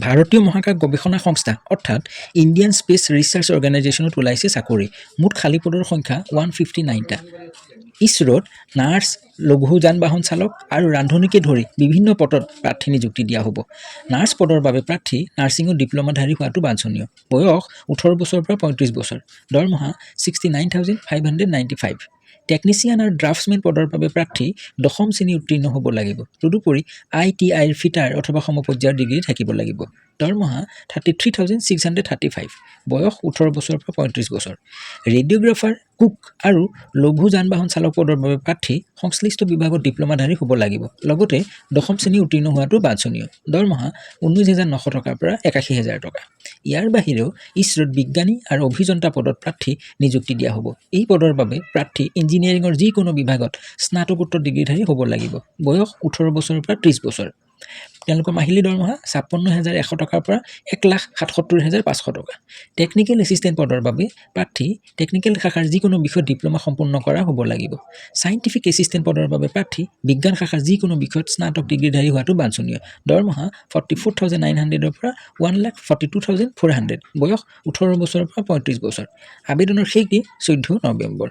ভাৰতীয় মহাকাশ গৱেষণা সংস্থা অৰ্থাৎ ইণ্ডিয়ান স্পেচ ৰিচাৰ্চ অৰ্গেনাইজেশ্যনত ওলাইছে চাকৰি মুঠ খালী পদৰ সংখ্যা 159টা ইছৰোত নাৰ্ছ লঘু যান বাহন চালক আৰু ৰান্ধনীকে ধৰি বিভিন্ন পদত প্ৰাৰ্থী নিযুক্তি দিয়া হ'ব নাৰ্ছ পদৰ বাবে প্ৰাৰ্থী নাৰ্ছিঙত ডিপ্ল'মাধাৰী হোৱাটো বাঞ্ছনীয় বয়স 18 বছৰৰ পৰা 35 বছৰ দৰমহা 69,595 টেকনিচিয়ান আৰু ড্ৰাফ্টছমেন পদৰ বাবে প্ৰাৰ্থী দশম শ্ৰেণী উত্তীৰ্ণ হ'ব লাগিব তদুপৰি ITIৰ ফিটাৰ অথবা সমপৰ্যায়ৰ ডিগ্ৰী থাকিব লাগিব দৰমহা 33,635 বয়স 18 বছৰৰ পৰা 35 বছৰ ৰেডিঅ'গ্ৰাফাৰ কুক আৰু লঘু যান বাহন চালক পদৰ বাবে প্ৰাৰ্থী সংশ্লিষ্ট বিভাগত ডিপ্ল'মাধাৰী হ'ব লাগিব লগতে দশম শ্ৰেণী উত্তীৰ্ণ হোৱাটো বাঞ্ছনীয় দৰমহা 19,900 টকাৰ পৰা 81,000 টকা ইয়াৰ বাহিৰেও ইছৰোত বিজ্ঞানী আৰু অভিযন্তা পদত প্ৰাৰ্থী নিযুক্তি দিয়া হ'ব এই পদৰ বাবে প্ৰাৰ্থী ইঞ্জিনিয়াৰিঙৰ যিকোনো বিভাগত স্নাতকোত্তৰ ডিগ্ৰীধাৰী হ'ব লাগিব বয়স 18 বছৰৰ পৰা 30 বছৰ তেওঁলোকৰ মাহিলী দৰমহা 56,100 টকাৰ পৰা 1,77,500 টকা টেকনিকেল এছিষ্টেণ্ট পদৰ বাবে প্ৰাৰ্থী টেকনিকেল শাখাৰ যিকোনো বিষয়ত ডিপ্ল'মা সম্পূৰ্ণ কৰা হ'ব লাগিব চাইণ্টিফিক এছিষ্টেণ্ট পদৰ বাবে প্ৰাৰ্থী বিজ্ঞান শাখাৰ যিকোনো বিষয়ত স্নাতক ডিগ্ৰীধাৰী হোৱাটো বাঞ্ছনীয় দৰমহা 44,900 পৰা 1,42,400 বয়স 18 বছৰৰ পৰা 35 বছৰ আবেদনৰ শেষ দিন 14 নৱেম্বৰ